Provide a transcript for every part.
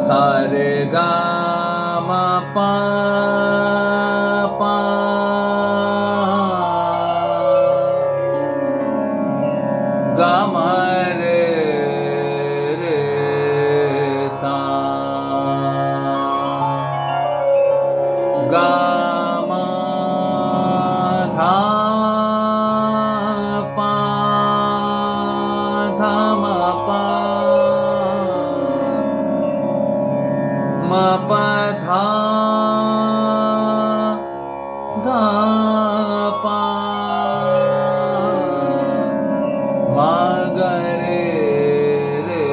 সারে গা মা পা পা গা মা রে রে সা গা মা ধা পা ধা মা পা মা পা ধা ধা পা মা গা রে রে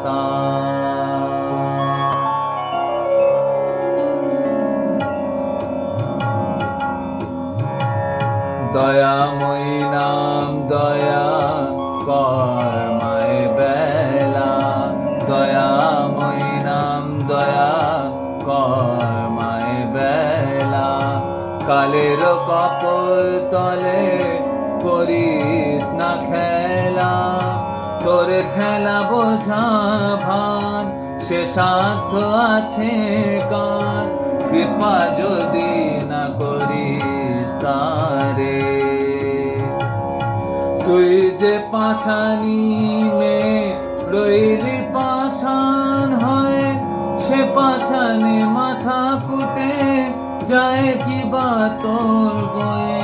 সা। দয়াময়ী নাম দয়া কর মায় বেলা, দয়াময়ী নাম দয়া কর মায় বেলা। কালের কপল তলে করিস না খেলা, তোর খেলা বোঝা ভার সে সাধ্য আছে কার, কৃপা যদি না করিস তারে। তুই যে পাষাণী মেয়ে রইলি পাষাণ হয়ে, সে পাষাণে মাথা কুটে যায় কি বা তোর বয়ে।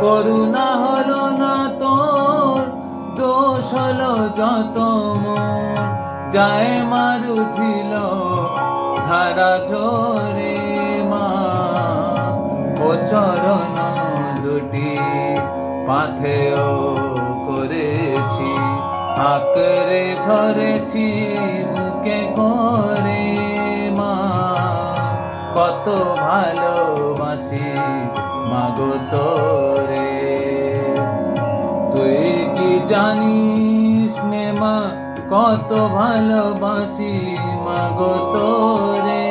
করুণা হলো না তোর, দোষ হলো যত মোর, যায় মারুথিল ধারা ঝরে মা। ও চরণ দুটি পাথেয় করেছি, আঁকড়ে ধরেছি বুকে করে মা। কত ভালোবাসি মাগো তোরে, তুই কি জানিস নে মা কত ভালোবাসি মাগো তোরে।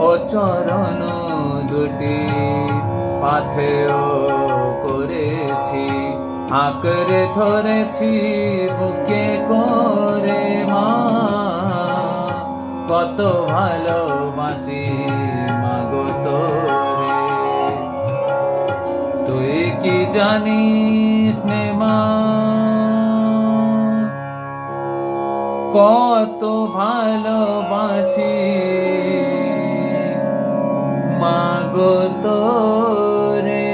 ও চরণ দুটি পাথেয় করেছি, আঁকড়ে ধরেছি বুকে করে মা। কত ভালোবাসি মাগো তোরে, তুই কি জানিস নে মা কত ভালোবাসি মাগো তোরে।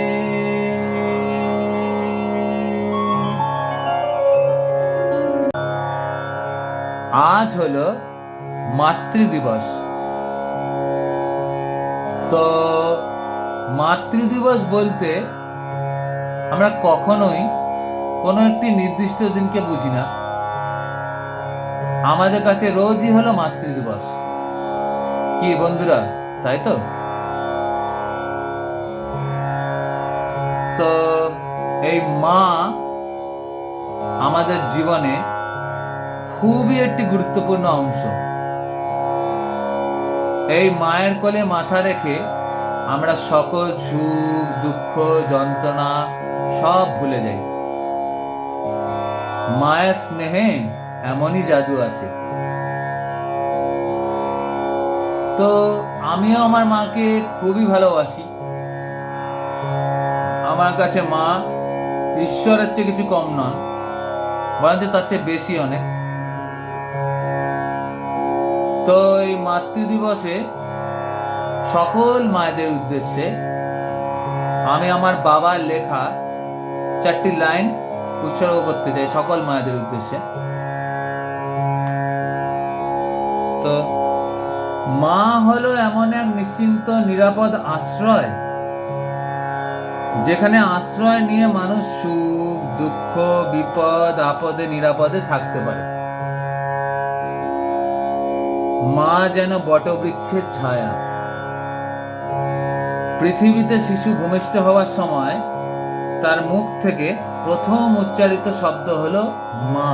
আজ হলো মাতৃদিবস। তো মাতৃদিবস বলতে আমরা কখনোই কোনো একটি নির্দিষ্ট দিনকে বুঝি না, আমাদের কাছে রোজই হলো মাতৃদিবস। কি বন্ধুরা, তাই তো? তো এই মা আমাদের জীবনে খুবই একটি গুরুত্বপূর্ণ অংশ। এই মায়ের কোলে মাথা রেখে আমরা সকল সুখ দুঃখ যন্ত্রণা সব ভুলে যাই। মায়ের স্নেহে এমনই জাদু আছে। তো আমিও আমার মাকে খুবই ভালোবাসি। আমার কাছে মা ঈশ্বরের চেয়ে কিছু কম নন, বরঞ্চ তার চেয়ে বেশি অনেক। তো এই মাতৃদিবসে সকল মায়েদের উদ্দেশ্যে আমি আমার বাবার লেখা 4টি লাইন উৎসর্গ করতে চাই সকল মায়েদের উদ্দেশ্যে। তো মা হলো এমন এক নিশ্চিন্ত নিরাপদ আশ্রয়, যেখানে আশ্রয় নিয়ে মানুষ সুখ দুঃখ বিপদ আপদে নিরাপদে থাকতে পারে। মা যেন বটবৃক্ষের ছায়া। পৃথিবীতে শিশু ভূমিষ্ঠ হওয়ার সময় তার মুখ থেকে প্রথম উচ্চারিত শব্দ হলো মা।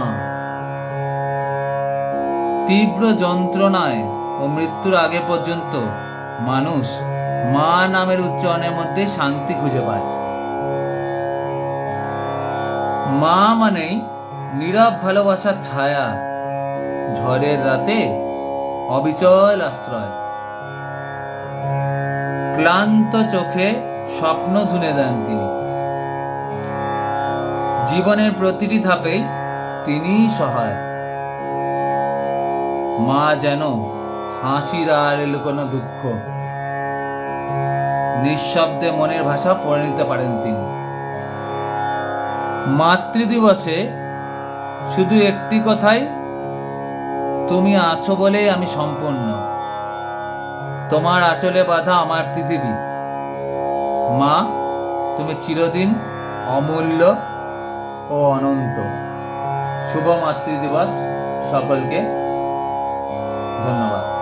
তীব্র যন্ত্রণায় ও মৃত্যুর আগে পর্যন্ত মানুষ মা নামের উচ্চারণের মধ্যে শান্তি খুঁজে পায়। মা মানেই নীরব ভালোবাসার ছায়া, ঝড়ের রাতে অবিচল আশ্রয়। ক্লান্ত চোখে স্বপ্ন ধুনে দেন তিনি। জীবনের প্রতিটি ধাপে তিনিই সহায়। মা যেন হাসির আর লুকোনো দুঃখ নিঃশব্দে মনের ভাষা পড়ে নিতে পারেন তিনি। মাতৃদিবসে শুধু একটি কথাই, তুমি আছো বলেই আমি সম্পূর্ণ। তোমার আঁচলে বাঁধা আমার পৃথিবী। মা, তুমি চিরদিন অমূল্য ও অনন্ত। শুভ মাতৃদিবস সকলকে। ধন্যবাদ।